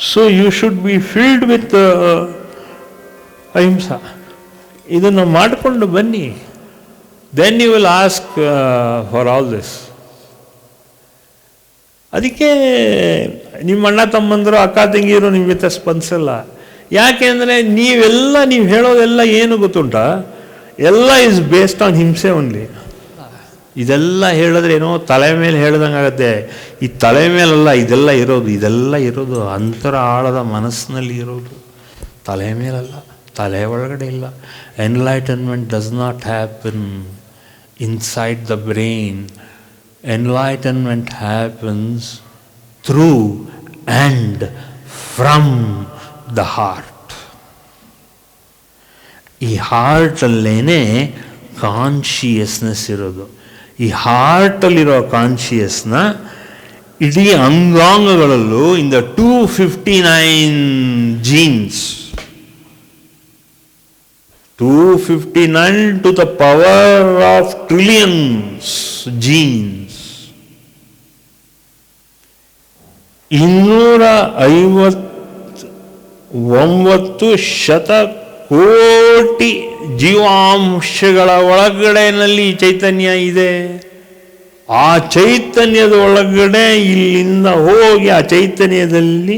So you should be filled with ahimsa. ಇದನ್ನು ಮಾಡಿಕೊಂಡು ಬನ್ನಿ. Then you will ask for all this. ಅದಕ್ಕೆ ನಿಮ್ಮ ಅಣ್ಣ ತಮ್ಮಂದರು ಅಕ್ಕ ತಂಗಿಯರು ನಿಮ್ಮ ಜೊತೆ ಸ್ಪಂದಿಸಲ್ಲ. ಯಾಕೆಂದರೆ ನೀವು ಹೇಳೋದೆಲ್ಲ ಏನು ಗೊತ್ತುಂಟ, ಎಲ್ಲ ಈಸ್ ಬೇಸ್ಡ್ ಆನ್ ಹಿಂಸೆ ಓನ್ಲಿ. ಇದೆಲ್ಲ ಹೇಳಿದ್ರೆ ಏನೋ ತಲೆ ಮೇಲೆ ಹೇಳ್ದಂಗೆ ಆಗುತ್ತೆ. ಈ ತಲೆ ಮೇಲಲ್ಲ ಇದೆಲ್ಲ ಇರೋದು ಅಂತರ ಆಳದ ಮನಸ್ಸಿನಲ್ಲಿ ಇರೋದು, ತಲೆ ಮೇಲಲ್ಲ, ತಲೆ ಒಳಗಡೆ ಇಲ್ಲ. Enlightenment does not happen inside the brain. Enlightenment happens through and from the heart. ಈ ಹಾರ್ಟಲ್ಲೇನೆ ಕಾನ್ಷಿಯಸ್ನೆಸ್ ಇರೋದು. ಈ ಹಾರ್ಟಲ್ಲಿರೋ ಕಾನ್ಷಿಯಸ್ನ ಇಡೀ ಅಂಗಾಂಗಗಳಲ್ಲೂ in the 259 genes, 259 to the power of trillions genes, 259 ಶತಕೋಟಿ ಜೀವಾಂಶಗಳ ಒಳಗಡೆನಲ್ಲಿ ಚೈತನ್ಯ ಇದೆ. ಆ ಚೈತನ್ಯದ ಒಳಗಡೆ ಇಲ್ಲಿಂದ ಹೋಗಿ ಆ ಚೈತನ್ಯದಲ್ಲಿ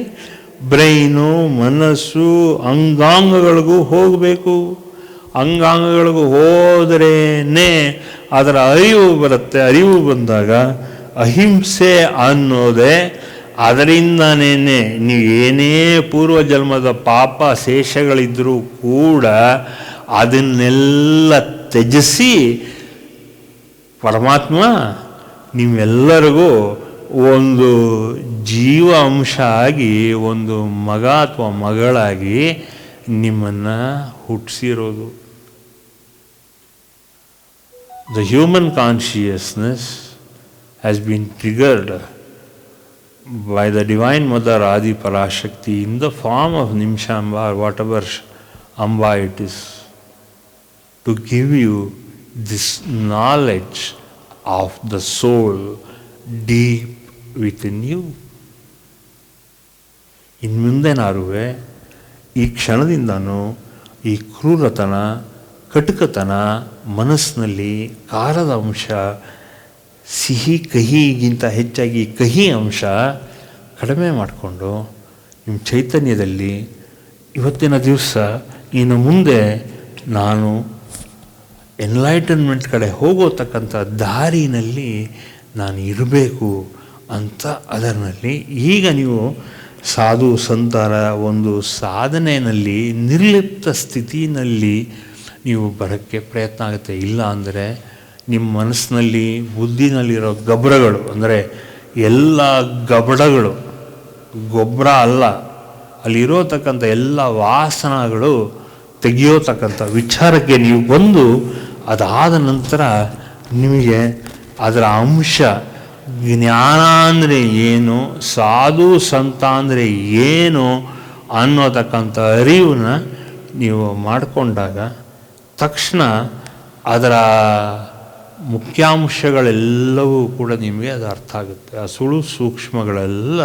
ಬ್ರೈನು, ಮನಸ್ಸು, ಅಂಗಾಂಗಗಳಿಗೂ ಹೋಗಬೇಕು. ಅಂಗಾಂಗಗಳಿಗೂ ಹೋದರೇನೆ ಅದರ ಅರಿವು ಬರುತ್ತೆ. ಅರಿವು ಬಂದಾಗ ಅಹಿಂಸೆ ಅನ್ನೋದೇ ಅದರಿಂದನೇ ನೀವು ಏನೇ ಪೂರ್ವಜನ್ಮದ ಪಾಪ ಶೇಷಗಳಿದ್ದರೂ ಕೂಡ ಅದನ್ನೆಲ್ಲ ತ್ಯಜಿಸಿ ಪರಮಾತ್ಮ ನಿಮ್ಮೆಲ್ಲರಿಗೂ ಒಂದು ಜೀವ ಅಂಶ ಆಗಿ, ಒಂದು ಮಗ ಅಥವಾ ಮಗಳಾಗಿ ನಿಮ್ಮನ್ನು ಹುಟ್ಟಿಸಿರೋದು. The human consciousness has been triggered by the Divine Mother Adi Parashakti in the form of Nimshamba or whatever Amba it is, to give you this knowledge of the soul deep within you. ಇನ್ನು ಮುಂದೆನಾರುವೆ ಈ ಕ್ಷಣದಿಂದನೂ ಈ ಕ್ರೂರತನ, ಕಟುಕತನ, ಮನಸ್ಸಿನಲ್ಲಿ ಖಾರದ ಅಂಶ, ಸಿಹಿ ಕಹಿಗಿಂತ ಹೆಚ್ಚಾಗಿ ಕಹಿ ಅಂಶ ಕಡಿಮೆ ಮಾಡಿಕೊಂಡು ನಿಮ್ಮ ಚೈತನ್ಯದಲ್ಲಿ ಇವತ್ತಿನ ದಿವಸ ಇನ್ನು ಮುಂದೆ ನಾನು ಎನ್ಲೈಟನ್ಮೆಂಟ್ ಕಡೆ ಹೋಗೋತಕ್ಕಂಥ ದಾರಿನಲ್ಲಿ ನಾನು ಇರಬೇಕು ಅಂತ ಅದರಲ್ಲಿ ಈಗ ನೀವು ಸಾಧು ಸಂತರ ಒಂದು ಸಾಧನೆಯಲ್ಲಿ ನಿರ್ಲಿಪ್ತ ಸ್ಥಿತಿನಲ್ಲಿ ನೀವು ಬರೋಕ್ಕೆ ಪ್ರಯತ್ನ ಆಗುತ್ತೆ. ಇಲ್ಲ ಅಂದರೆ ನಿಮ್ಮ ಮನಸ್ಸಿನಲ್ಲಿ, ಬುದ್ಧಿನಲ್ಲಿರೋ ಗಬ್ರಗಳು, ಅಂದರೆ ಎಲ್ಲ ಗಬಡಗಳು, ಗೊಬ್ಬರ ಅಲ್ಲ, ಅಲ್ಲಿರೋತಕ್ಕಂಥ ಎಲ್ಲ ವಾಸನಗಳು ತೆಗೆಯೋತಕ್ಕಂಥ ವಿಚಾರಕ್ಕೆ ನೀವು ಬಂದು ಅದಾದ ನಂತರ ನಿಮಗೆ ಅದರ ಅಂಶ, ಜ್ಞಾನ ಅಂದರೆ ಏನು, ಸಾಧು ಸಂತ ಅಂದರೆ ಏನು ಅನ್ನೋತಕ್ಕಂಥ ಅರಿವನ್ನ ನೀವು ಮಾಡಿಕೊಂಡಾಗ ತಕ್ಷಣ ಅದರ ಮುಖ್ಯಾಂಶಗಳೆಲ್ಲವೂ ಕೂಡ ನಿಮಗೆ ಅದು ಅರ್ಥ ಆಗುತ್ತೆ. ಆ ಸುಳು ಸೂಕ್ಷ್ಮಗಳೆಲ್ಲ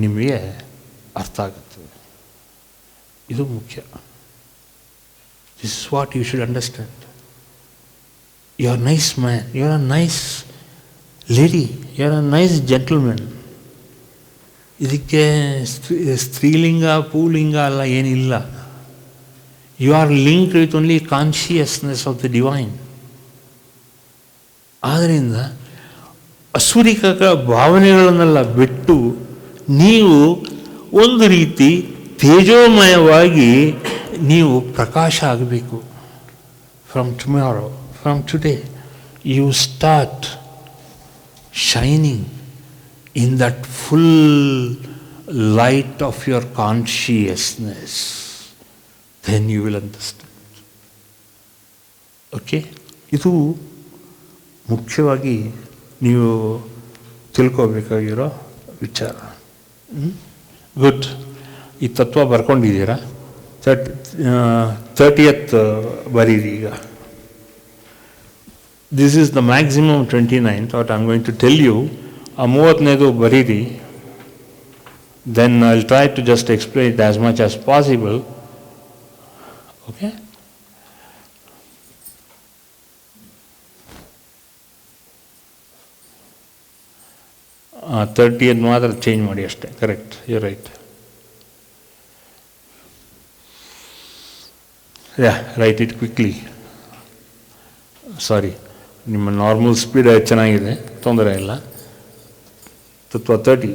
ನಿಮಗೆ ಅರ್ಥ ಆಗುತ್ತೆ. ಇದು ಮುಖ್ಯ. This is what you should understand. You are nice man, you are a nice lady, you are a nice gentlemen. ಇದಕ್ಕೆ ಸ್ತ್ರೀಲಿಂಗ ಪೂಲಿಂಗ ಎಲ್ಲ ಏನಿಲ್ಲ. You are linked with only consciousness of the divine. ಆದ್ದರಿಂದ ಅಸುರಿಕ ಭಾವನೆಗಳನ್ನೆಲ್ಲ ಬಿಟ್ಟು ನೀವು ಒಂದು ರೀತಿ ತೇಜೋಮಯವಾಗಿ ನೀವು ಪ್ರಕಾಶ ಆಗಬೇಕು. From tomorrow, from today you start shining in that full light of your consciousness. Then you will understand. Okay? ಇದು ಮುಖ್ಯವಾಗಿ ನೀವು ತಿಳ್ಕೋಬೇಕಾಗಿರೋ ವಿಚಾರ. ಗುಡ್. ಈ ತತ್ವ ಬರ್ಕೊಂಡಿದ್ದೀರಾ? 30th ಬರೀರಿ ಈಗ. This is the maximum 29th, what I am going to tell you. ಆ 30ನೇದು ಬರೀರಿ. then I'll try to just explain it as much as possible. Okay? ತರ್ಟಿಯದ್ದು ಮಾತ್ರ ಚೇಂಜ್ ಮಾಡಿ ಅಷ್ಟೇ. Correct, you write. Write it quickly. Sorry, ನಿಮ್ಮ normal speed ಚೆನ್ನಾಗಿದೆ, ತೊಂದರೆ ಇಲ್ಲ. ತತ್ವ 30.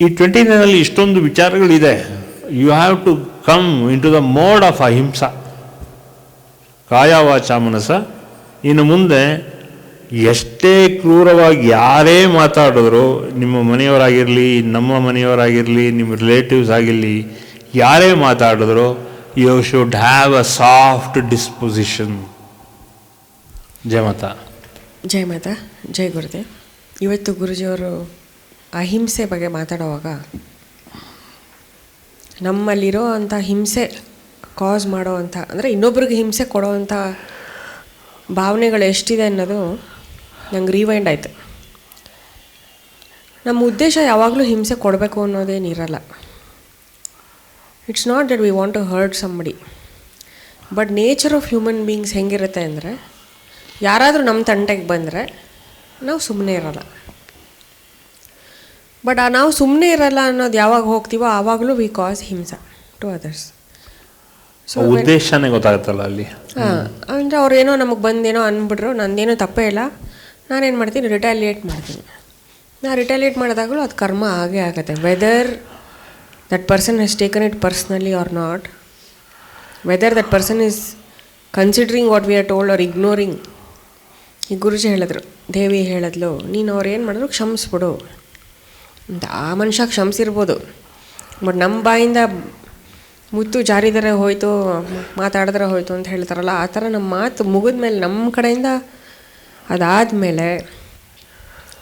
ಈ 29ನಲ್ಲಿ ಇಷ್ಟೊಂದು ವಿಚಾರಗಳಿದೆ. You have to come into the mode of ahimsa, ಕಾಯ ವಾಚ ಮನಸ. ಇನ್ನು ಮುಂದೆ ಎಷ್ಟೇ ಕ್ರೂರವಾಗಿ ಯಾರೇ ಮಾತಾಡಿದ್ರು, ನಿಮ್ಮ ಮನೆಯವರಾಗಿರಲಿ, ನಮ್ಮ ಮನೆಯವರಾಗಿರಲಿ, ನಿಮ್ಮ ರಿಲೇಟಿವ್ಸ್ ಆಗಿರಲಿ, ಯಾರೇ ಮಾತಾಡಿದ್ರು, you should have a soft disposition. ಜಯ ಮಾತಾ. ಜಯ ಮಾತಾ, ಜಯ ಗುರುದೇವ್. ಇವತ್ತು ಗುರುಜಿಯವರು ಅಹಿಂಸೆ ಬಗ್ಗೆ ಮಾತಾಡುವಾಗ ನಮ್ಮಲ್ಲಿರೋ ಅಂಥ ಹಿಂಸೆ ಕಾಸ್ ಮಾಡೋ ಅಂಥ, ಅಂದರೆ ಇನ್ನೊಬ್ರಿಗೆ ಹಿಂಸೆ ಕೊಡೋ ಅಂಥ ಭಾವನೆಗಳು ಎಷ್ಟಿದೆ ಅನ್ನೋದು ನಂಗೆ ರಿವೈಂಡ್ ಆಯಿತು. ನಮ್ಮ ಉದ್ದೇಶ ಯಾವಾಗಲೂ ಹಿಂಸೆ ಕೊಡಬೇಕು ಅನ್ನೋದೇನಿರಲ್ಲ. It's not that we want to hurt somebody. But nature of human beings ಹೆಂಗಿರುತ್ತೆ ಅಂದರೆ, ಯಾರಾದರೂ ನಮ್ಮ ತಂಟೆಗೆ ಬಂದರೆ ನಾವು ಸುಮ್ಮನೆ ಇರಲ್ಲ. ಬಟ್ ನಾವು ಸುಮ್ಮನೆ ಇರಲ್ಲ ಅನ್ನೋದು ಯಾವಾಗ ಹೋಗ್ತೀವೋ ಆವಾಗಲೂ ವಿ ಕಾಸ್ ಹಿಂಸೆ ಟು ಅದರ್ಸ್. ಸೊ ಉದ್ದೇಶನೇ ಗೊತ್ತಾಗುತ್ತಲ್ಲ ಅಲ್ಲಿ. ಅಂದರೆ ಅವ್ರೇನೋ ನಮಗೆ ಬಂದೇನೋ ಅಂದ್ಬಿಟ್ರು, ನಂದೇನೋ ತಪ್ಪೇ ಇಲ್ಲ, ನಾನೇನು ಮಾಡ್ತೀನಿ, ರಿಟ್ಯಾಲಿಯೇಟ್ ಮಾಡ್ತೀನಿ. ನಾ ರಿಟ್ಯಾಲಿಯೇಟ್ ಮಾಡಿದಾಗಲೂ ಅದು ಕರ್ಮ ಆಗೇ ಆಗುತ್ತೆ. Whether that person has taken it personally or not, whether that person is considering what we are told or ignoring. ಈ ಗುರುಜಿ ಹೇಳಿದ್ರು, ದೇವಿ ಹೇಳಿದ್ಲು, ನೀನು ಅವ್ರು ಏನು ಮಾಡಿದ್ರು ಕ್ಷಮಿಸ್ಬಿಡು ಅಂತ. ಆ ಮನುಷ್ಯ ಕ್ಷಮಿಸಿರ್ಬೋದು, ಬಟ್ ನಮ್ಮ ಬಾಯಿಂದ ಮುತ್ತು ಜಾರಿದರೆ ಹೋಯ್ತು, ಮಾತಾಡಿದ್ರೆ ಹೋಯ್ತು ಅಂತ ಹೇಳ್ತಾರಲ್ಲ, ಆ ಥರ ನಮ್ಮ ಮಾತು ಮುಗಿದ ಮೇಲೆ ನಮ್ಮ ಕಡೆಯಿಂದ ಅದಾದಮೇಲೆ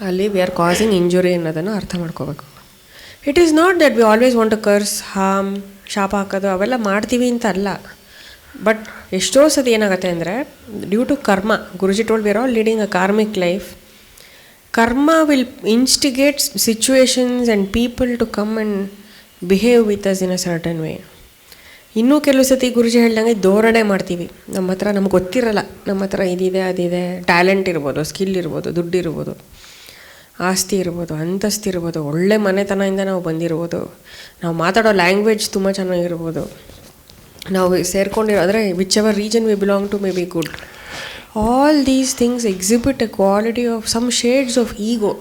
ಅಲ್ಲಿ ವಿ ಆರ್ ಕಾಸಿಂಗ್ ಇಂಜುರಿ ಅನ್ನೋದನ್ನು ಅರ್ಥ ಮಾಡ್ಕೋಬೇಕು. It is not that we always want to curse, harm, ಶಾಪ ಹಾಕೋದು ಅವೆಲ್ಲ ಮಾಡ್ತೀವಿ ಅಂತ ಅಲ್ಲ. ಬಟ್ ಎಷ್ಟೋ ಸತಿ ಏನಾಗುತ್ತೆ ಅಂದರೆ, due to karma, Guruji told we are all leading a karmic life. Karma will instigate situations and people to come and behave with us in a certain way. ಇನ್ನೂ ಕೆಲವು ಸತಿ ಗುರುಜಿ ಹೇಳ್ದಂಗೆ ಧೋರಣೆ ಮಾಡ್ತೀವಿ. ನಮ್ಮ ಹತ್ರ ನಮ್ಗೆ ಗೊತ್ತಿರಲ್ಲ, ನಮ್ಮ ಹತ್ರ ಇದಿದೆ ಅದಿದೆ, ಟ್ಯಾಲೆಂಟ್ ಇರ್ಬೋದು, ಸ್ಕಿಲ್ ಇರ್ಬೋದು, ದುಡ್ಡು ಇರ್ಬೋದು, ಆಸ್ತಿ ಇರ್ಬೋದು, ಅಂತಸ್ತು ಇರ್ಬೋದು, ಒಳ್ಳೆ ಮನೆತನದಿಂದ ನಾವು ಬಂದಿರ್ಬೋದು, ನಾವು ಮಾತಾಡೋ ಲ್ಯಾಂಗ್ವೇಜ್ ತುಂಬ ಚೆನ್ನಾಗಿರ್ಬೋದು, ನಾವು ಸೇರ್ಕೊಂಡಿರೋ ಅಂದರೆ whichever reason we belong to may be good. All these things exhibit a quality of some shades of ego.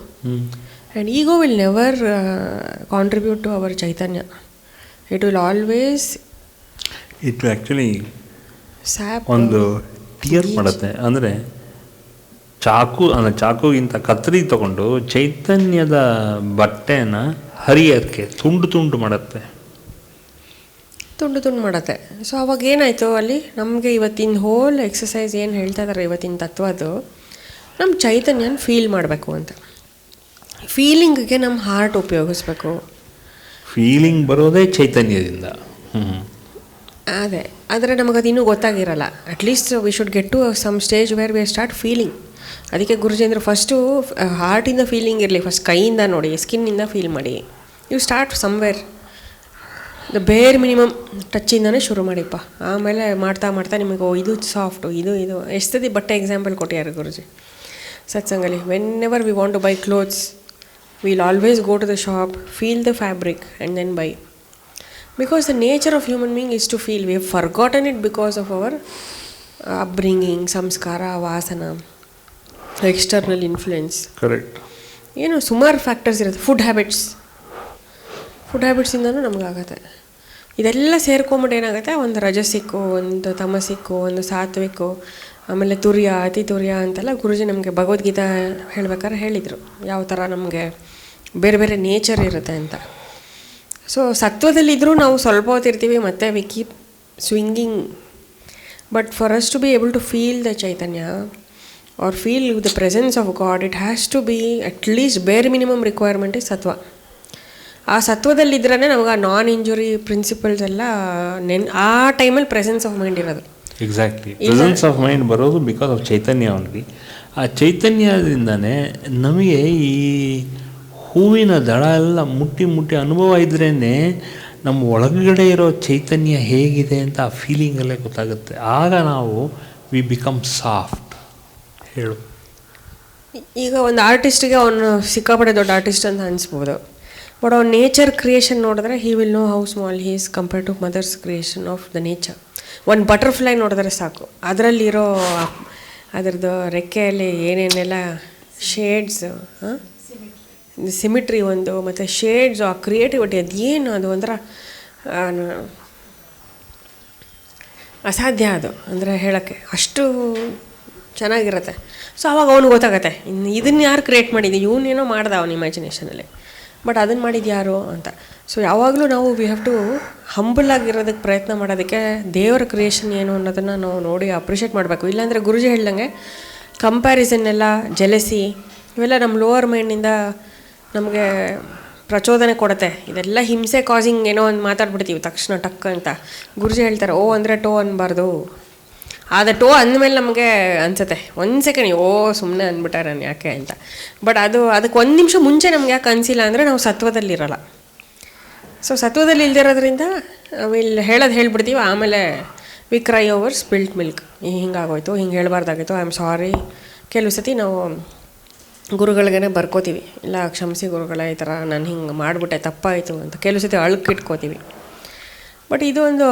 And ego will never contribute to our Chaitanya. It will always... It will actually ಒಂದು tear ಮಾಡುತ್ತೆ. ಅಂದರೆ ಚಾಕುಗಿಂತ ಕತ್ತರಿ ತಗೊಂಡು ಚೈತನ್ಯದ ಬಟ್ಟೆನ ಹರಿಯೋಕ್ಕೆ ತುಂಡು ಮಾಡುತ್ತೆ. ತುಂಡು ಮಾಡುತ್ತೆ. ಸೊ ಅವಾಗ ಏನಾಯಿತು ಅಲ್ಲಿ ನಮಗೆ ಇವತ್ತಿನ ಹೋಲ್ ಎಕ್ಸಸೈಸ್ ಏನು ಹೇಳ್ತಾ ಇದ್ದಾರೆ ಇವತ್ತಿನ ತತ್ವದ್ದು, ನಮ್ಮ ಚೈತನ್ಯನ ಫೀಲ್ ಮಾಡಬೇಕು ಅಂತ. ಫೀಲಿಂಗ್ಗೆ ನಮ್ಮ ಹಾರ್ಟ್ ಉಪಯೋಗಿಸ್ಬೇಕು. ಫೀಲಿಂಗ್ ಬರೋದೇ ಚೈತನ್ಯದಿಂದ. ಅದೇ, ಆದರೆ ನಮಗದು ಇನ್ನೂ ಗೊತ್ತಾಗಿರಲ್ಲ. At least we should get to some stage where we start feeling. ಅದಕ್ಕೆ ಗುರುಜಿ ಅಂದರೆ ಫಸ್ಟು ಹಾರ್ಟಿಂದ ಫೀಲಿಂಗ್ ಇರಲಿ, ಫಸ್ಟ್ ಕೈಯಿಂದ ನೋಡಿ, ಸ್ಕಿನ್ನಿಂದ ಫೀಲ್ ಮಾಡಿ. You start somewhere, the bare minimum ಟಚ್ಚಿಂದನೇ ಶುರು ಮಾಡಿಪ್ಪ. ಆಮೇಲೆ ಮಾಡ್ತಾ ನಿಮಗೆ ಇದು ಸಾಫ್ಟು, ಇದು ಎಷ್ಟದಿ ಬಟ್ಟೆ ಎಕ್ಸಾಂಪಲ್ ಕೊಟ್ಟಿದ್ದಾರೆ ಗುರುಜಿ ಸತ್ಸಂಗಲ್ಲಿ. Whenever we want to buy clothes, will always go to the shop, feel the fabric and then buy. Because the nature of human being is to feel. We have forgotten it because of our upbringing, samskara, vasana, external influence. Correct. ಏನು ಸುಮಾರು factors ಇರುತ್ತೆ. Food ಹ್ಯಾಬಿಟ್ಸಿಂದನೂ ನಮಗಾಗತ್ತೆ. ಇದೆಲ್ಲ ಸೇರ್ಕೊಂಬಿಟ್ಟು ಏನಾಗುತ್ತೆ, ಒಂದು ರಜಸಿಕ್ಕು, ಒಂದು ತಮಸಿಕ್ಕು, ಒಂದು ಸಾತ್ವಿಕ್ಕು, ಆಮೇಲೆ ತುರ್ಯ, ಅತಿ ತುರ್ಯ ಅಂತೆಲ್ಲ ಗುರುಜಿ ನಮಗೆ ಭಗವದ್ಗೀತಾ ಹೇಳ್ಬೇಕಾದ್ರೆ ಹೇಳಿದರು, ಯಾವ ಥರ ನಮಗೆ ಬೇರೆ ಬೇರೆ ನೇಚರ್ ಇರುತ್ತೆ ಅಂತ. ಸೊ ಸತ್ವದಲ್ಲಿದ್ದರೂ ನಾವು ಸ್ವಲ್ಪ ಹೊತ್ತಿರ್ತೀವಿ, ಮತ್ತು we keep swinging. But for us to be able to feel the ಚೈತನ್ಯ or feel the presence of God, it has to be at least bare minimum requirement is ಸತ್ವ. ಆ ಸತ್ವದಲ್ಲಿದ್ರೇ ನಮಗೆ ಆ ನಾನ್ ಇಂಜುರಿ ಪ್ರಿನ್ಸಿಪಲ್ಸ್ ಎಲ್ಲ ಆ ಟೈಮಲ್ಲಿ ಪ್ರೆಸೆನ್ಸ್ ಆಫ್ ಮೈಂಡ್ ಇರೋದು. Exactly, presence of mind ಬರೋದು ಬಿಕಾಸ್ ಆಫ್ ಚೈತನ್ಯ ಓನ್ಲಿ. ಆ ಚೈತನ್ಯದಿಂದನೇ ನಮಗೆ ಈ ಹೂವಿನ ದಳ ಎಲ್ಲ ಮುಟ್ಟಿ ಮುಟ್ಟಿ ಅನುಭವ ಇದ್ರೇ ನಮ್ಮ ಒಳಗಡೆ ಇರೋ ಚೈತನ್ಯ ಹೇಗಿದೆ ಅಂತ ಆ ಫೀಲಿಂಗಲ್ಲೇ ಗೊತ್ತಾಗುತ್ತೆ. ಆಗ ನಾವು ವಿ ಬಿಕಮ್ ಸಾಫ್ಟ್. ಹೇಳು. ಈಗ ಒಂದು ಆರ್ಟಿಸ್ಟಿಗೆ ಅವನು ಸಿಕ್ಕಾಪಟ್ಟೆ ದೊಡ್ಡ ಆರ್ಟಿಸ್ಟ್ ಅಂತ ಅನಿಸ್ಬೋದು, ಬಟ್ ಅವ್ನು ನೇಚರ್ ಕ್ರಿಯೇಷನ್ ನೋಡಿದ್ರೆ he will know how small he is compared to mother's creation of the nature. ಒಂದು ಬಟರ್ಫ್ಲೈ ನೋಡಿದ್ರೆ ಸಾಕು, ಅದರಲ್ಲಿರೋ ಅದರದ್ದು ರೆಕ್ಕೆಯಲ್ಲಿ ಏನೇನೆಲ್ಲ ಶೇಡ್ಸ್, ಸಿಮಿಟ್ರಿ ಒಂದು, ಮತ್ತು ಶೇಡ್ಸು, ಆ ಕ್ರಿಯೇಟಿವಿಟಿ, ಅದೇನು ಅದು ಒಂಥರ ಅಸಾಧ್ಯ ಅದು ಅಂದರೆ ಹೇಳೋಕ್ಕೆ, ಅಷ್ಟು ಚೆನ್ನಾಗಿರುತ್ತೆ. ಸೊ ಅವಾಗ ಅವ್ನಿಗೆ ಗೊತ್ತಾಗತ್ತೆ ಇದನ್ನು ಯಾರು ಕ್ರಿಯೇಟ್ ಮಾಡಿದ್ದೆ, ಇವನೇನೋ ಮಾಡ್ದೆ ಅವನ ಇಮ್ಯಾಜಿನೇಷನಲ್ಲಿ, ಬಟ್ ಅದನ್ನು ಮಾಡಿದ್ದು ಯಾರು ಅಂತ. ಸೊ ಯಾವಾಗಲೂ ನಾವು ವಿ ಹ್ಯಾವ್ ಟು ಹಂಬಲ್ ಆಗಿರೋದಕ್ಕೆ ಪ್ರಯತ್ನ ಮಾಡೋದಕ್ಕೆ ದೇವರ ಕ್ರಿಯೇಷನ್ ಏನು ಅನ್ನೋದನ್ನು ನಾವು ನೋಡಿ ಅಪ್ರಿಷಿಯೇಟ್ ಮಾಡಬೇಕು. ಇಲ್ಲಾಂದರೆ ಗುರುಜಿ ಹೇಳ್ದಂಗೆ ಕಂಪ್ಯಾರಿಸನ್ ಎಲ್ಲ, ಜೆಲಸಿ, ಇವೆಲ್ಲ ನಮ್ಮ ಲೋವರ್ ಮೈಂಡಿಂದ ನಮಗೆ ಪ್ರಚೋದನೆ ಕೊಡುತ್ತೆ. ಇದೆಲ್ಲ ಹಿಂಸೆ ಕಾಸಿಂಗ್ ಏನೋ ಒಂದು ಮಾತಾಡ್ಬಿಡ್ತೀವಿ ತಕ್ಷಣ ಟಕ್ ಅಂತ. ಗುರುಜಿ ಹೇಳ್ತಾರೆ ಓ ಅಂದರೆ ಟೋ ಅನ್ನಬಾರ್ದು, ಆದ ಟೋ ಅಂದಮೇಲೆ ನಮಗೆ ಅನಿಸುತ್ತೆ ಒಂದು ಸೆಕೆಂಡ್ ಸುಮ್ಮನೆ ಅಂದ್ಬಿಟ್ಟಾರೆ ನಾನು ಯಾಕೆ ಅಂತ. ಬಟ್ ಅದಕ್ಕೆ ಒಂದು ನಿಮಿಷ ಮುಂಚೆ ನಮ್ಗೆ ಯಾಕೆ ಅನಿಸಿಲ್ಲ ಅಂದರೆ ನಾವು ಸತ್ವದಲ್ಲಿರಲ್ಲ. ಸೊ ಸತ್ವದಲ್ಲಿ ಇಲ್ದಿರೋದ್ರಿಂದ ಇಲ್ಲಿ ಹೇಳ್ಬಿಡ್ತೀವಿ, ಆಮೇಲೆ ವಿ ಕ್ರೈ ಓವರ್ ಸ್ಪಿಲ್ಟ್ ಮಿಲ್ಕ್, ಹಿಂಗಾಗೋಯ್ತು, ಹಿಂಗೆ ಹೇಳ್ಬಾರ್ದಾಗಿತ್ತು, ಐ ಆಮ್ ಸಾರಿ. ಕೆಲವು ಸತಿ ನಾವು ಗುರುಗಳಿಗೇ ಬರ್ಕೋತೀವಿ, ಇಲ್ಲ ಕ್ಷಮಿಸಿ ಗುರುಗಳೇ, ಈ ಥರ ನಾನು ಹಿಂಗೆ ಮಾಡಿಬಿಟ್ಟೆ ತಪ್ಪಾಯಿತು ಅಂತ ಕೆಲವು ಸತಿ ಅಳುಕಿಟ್ಕೋತೀವಿ. ಬಟ್ ಇದು ಒಂದು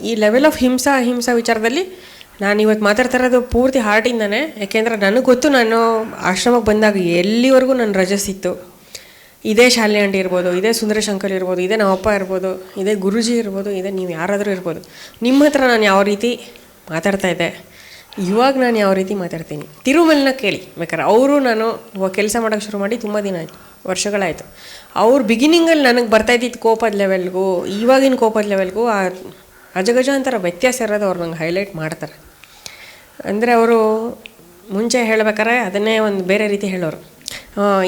ಈ ಲೆವೆಲ್ ಆಫ್ ಹಿಂಸಾ ವಿಚಾರದಲ್ಲಿ ನಾನು ಇವತ್ತು ಮಾತಾಡ್ತಾ ಇರೋದು ಪೂರ್ತಿ ಹಾರ್ಟಿಂದಾನೆ. ಯಾಕೆಂದರೆ ನನಗೆ ಗೊತ್ತು, ನಾನು ಆಶ್ರಮಕ್ಕೆ ಬಂದಾಗ ಎಲ್ಲಿವರೆಗೂ ನನ್ನ ರಜಸ್ಸಿತ್ತು. ಇದೇ ಶಾಲೆ ಆಂಟಿ ಇರ್ಬೋದು, ಇದೇ ಸುಂದರೇಶ್ ಅಂಕಲ್ ಇರ್ಬೋದು, ಇದೇ ನಮ್ಮಪ್ಪ ಇರ್ಬೋದು, ಇದೇ ಗುರುಜಿ ಇರ್ಬೋದು, ಇದೇ ನೀವು ಯಾರಾದರೂ ಇರ್ಬೋದು, ನಿಮ್ಮ ಹತ್ರ ನಾನು ಯಾವ ರೀತಿ ಮಾತಾಡ್ತಾ ಇದ್ದೆ, ಇವಾಗ ನಾನು ಯಾವ ರೀತಿ ಮಾತಾಡ್ತೀನಿ. ತಿರುಮಲನ ಕೇಳಿ ಬೇಕಾದ್ರೆ, ಅವರು ನಾನು ಕೆಲಸ ಮಾಡೋಕ್ಕೆ ಶುರು ಮಾಡಿ ತುಂಬ ದಿನ ಆಯಿತು, ವರ್ಷಗಳಾಯಿತು. ಅವ್ರು ಬಿಗಿನಿಂಗಲ್ಲಿ ನನಗೆ ಬರ್ತಾಯಿದ್ದಿದ್ದು ಕೋಪದ ಲೆವೆಲ್ಗೂ ಇವಾಗಿನ ಕೋಪದ ಲೆವೆಲ್ಗೂ ಆ ಅಜಗಜಾಂತರ ವ್ಯತ್ಯಾಸ ಇರೋದು ಅವ್ರು ನಂಗೆ ಹೈಲೈಟ್ ಮಾಡ್ತಾರೆ. ಅಂದರೆ ಅವರು ಮುಂಚೆ ಹೇಳ್ಬೇಕಾರೆ ಅದನ್ನೇ ಒಂದು ಬೇರೆ ರೀತಿ ಹೇಳೋರು,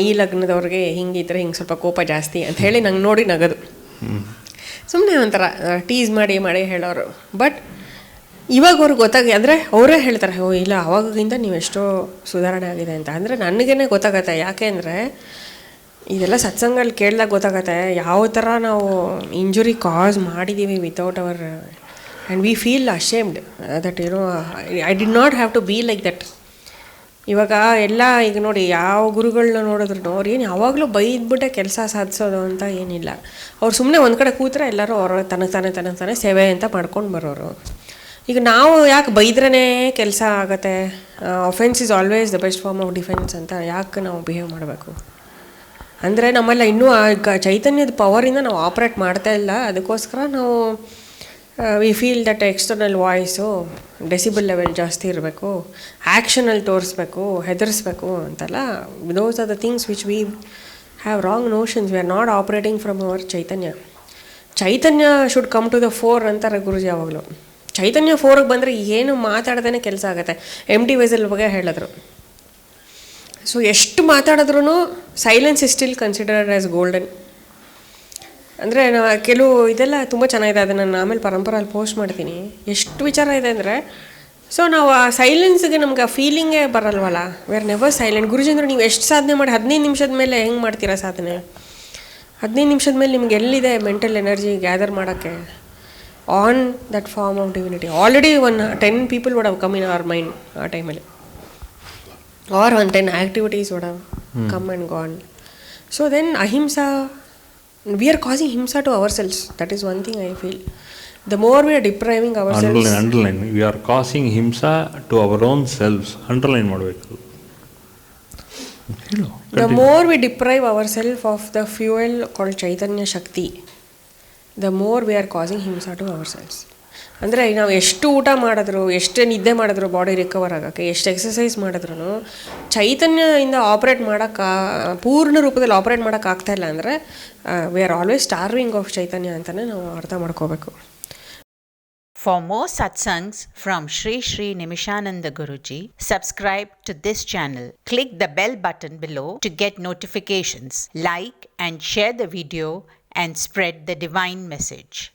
ಈ ಲಗ್ನದವ್ರಿಗೆ ಹಿಂಗಿದ್ರೆ ಹಿಂಗೆ ಸ್ವಲ್ಪ ಕೋಪ ಜಾಸ್ತಿ ಅಂತ ಹೇಳಿ ನಂಗೆ ನೋಡಿ ನಗದು, ಸುಮ್ಮನೆ ಒಂಥರ ಟೀಸ್ ಮಾಡಿ ಹೇಳೋರು. ಬಟ್ ಇವಾಗ ಅವ್ರಿಗೆ ಗೊತ್ತಾಗಿ ಅಂದರೆ ಅವರೇ ಹೇಳ್ತಾರೆ, ಓ ಇಲ್ಲ ಅವಾಗಿಂದ ನೀವು ಎಷ್ಟೋ ಸುಧಾರಣೆ ಆಗಿದೆ ಅಂತ. ಅಂದರೆ ನನಗೇ ಗೊತ್ತಾಗತ್ತೆ, ಯಾಕೆ ಅಂದರೆ ಇದೆಲ್ಲ ಸತ್ಸಂಗಲ್ಲಿ ಕೇಳಿದಾಗ ಗೊತ್ತಾಗತ್ತೆ ಯಾವ ಥರ ನಾವು ಇಂಜುರಿ ಕಾಸ್ ಮಾಡಿದ್ದೀವಿ without our, and we feel ashamed that I did not have to be like that. ಇವಾಗ ಎಲ್ಲ ಈಗ ನೋಡಿ, ಯಾವ ಗುರುಗಳನ್ನ ನೋಡಿದ್ರು ಅವ್ರು ಏನು ಯಾವಾಗಲೂ ಬೈದ್ಬಿಟ್ಟೆ ಕೆಲಸ ಸಾಧಿಸೋದು ಅಂತ ಏನಿಲ್ಲ. ಅವ್ರು ಸುಮ್ಮನೆ ಒಂದು ಕಡೆ ಕೂತ್ರೆ ಎಲ್ಲರೂ ಅವ್ರ ತನಗೆ ತಾನೇ ಸೇವೆ ಅಂತ ಮಾಡ್ಕೊಂಡು ಬರೋರು. ಈಗ ನಾವು ಯಾಕೆ ಬೈದ್ರೇ ಕೆಲಸ ಆಗತ್ತೆ, offence is always the best form of defence ಅಂತ ಯಾಕೆ ನಾವು ಬಿಹೇವ್ ಮಾಡಬೇಕು? ಅಂದರೆ ನಮ್ಮೆಲ್ಲ ಇನ್ನೂ ಚೈತನ್ಯದ ಪವರಿಂದ ನಾವು ಆಪ್ರೇಟ್ ಮಾಡ್ತಾ ಇಲ್ಲ. ಅದಕ್ಕೋಸ್ಕರ ನಾವು we feel that external voice decibel level ಜಾಸ್ತಿ ಇರಬೇಕು, ಆ್ಯಕ್ಷನಲ್ಲಿ ತೋರಿಸ್ಬೇಕು, ಹೆದರಿಸ್ಬೇಕು ಅಂತೆಲ್ಲ. Those are the things which we have wrong notions. We are not operating from our chaitanya should come to the fore ಅಂತಾರೆ ಗುರುಜಿ ಯಾವಾಗಲೂ. ಚೈತನ್ಯ ಫೋರ್ಗೆ ಬಂದರೆ ಏನು ಮಾತಾಡ್ದೇ ಕೆಲಸ ಆಗುತ್ತೆ. ಎಂಟಿ ವೆಸಲ್ ಬಗ್ಗೆ ಹೇಳಿದ್ರು. ಸೊ ಎಷ್ಟು ಮಾತಾಡಿದ್ರೂ silence is still considered as golden. ಅಂದರೆ ಕೆಲವು ಇದೆಲ್ಲ ತುಂಬ ಚೆನ್ನಾಗಿದೆ, ಅದನ್ನು ನಾನು ಆಮೇಲೆ ಪರಂಪರಲ್ಲಿ ಪೋಸ್ಟ್ ಮಾಡ್ತೀನಿ. ಎಷ್ಟು ವಿಚಾರ ಇದೆ ಅಂದರೆ, ಸೊ ನಾವು ಆ ಸೈಲೆನ್ಸ್ಗೆ ನಮ್ಗೆ ಆ ಫೀಲಿಂಗೇ ಬರಲ್ವಲ್ಲ. We are never silent. Guruji ಅಂದ್ರೆ ನೀವು ಎಷ್ಟು ಸಾಧನೆ ಮಾಡಿ 15 ನಿಮಿಷದ ಮೇಲೆ ಹೆಂಗೆ ಮಾಡ್ತೀರಾ ಸಾಧನೆ? 15 ನಿಮಿಷದ ಮೇಲೆ ನಿಮ್ಗೆ ಎಲ್ಲಿದೆ ಮೆಂಟಲ್ ಎನರ್ಜಿ ಗ್ಯಾದರ್ ಮಾಡೋಕ್ಕೆ on that form of divinity? Already 10 people would have come in our mind ಆ ಟೈಮಲ್ಲಿ, or 10 activities would have come and gone. So then ahimsa, we are causing himsa to ourselves. That is one thing I feel. The more we are depriving ourselves, underline we are causing himsa to our own selves. Underline ಮಾಡಬೇಕು. The more we deprive ourselves of the fuel called chaitanya shakti, the more we are causing himsa to ourselves. ಅಂದರೆ ನಾವು ಎಷ್ಟು ಊಟ ಮಾಡಿದ್ರು, ಎಷ್ಟು ನಿದ್ದೆ ಮಾಡಿದ್ರು body recover ಆಗೋಕ್ಕೆ, ಎಷ್ಟು ಎಕ್ಸಸೈಸ್ ಮಾಡಿದ್ರು ಚೈತನ್ಯದಿಂದ ಆಪ್ರೇಟ್ ಮಾಡೋಕ್ಕೆ, ಪೂರ್ಣ ರೂಪದಲ್ಲಿ ಆಪ್ರೇಟ್ ಮಾಡೋಕ್ಕಾಗ್ತಾಯಿಲ್ಲ ಅಂದರೆ we are always starving of chaitanya ಅಂತಲೇ ನಾವು ಅರ್ಥ ಮಾಡ್ಕೋಬೇಕು. For more satsangs from Sri Sri Nimishananda Guruji, subscribe to this channel. Click the bell button below to get notifications. Like and share the video and spread the divine message.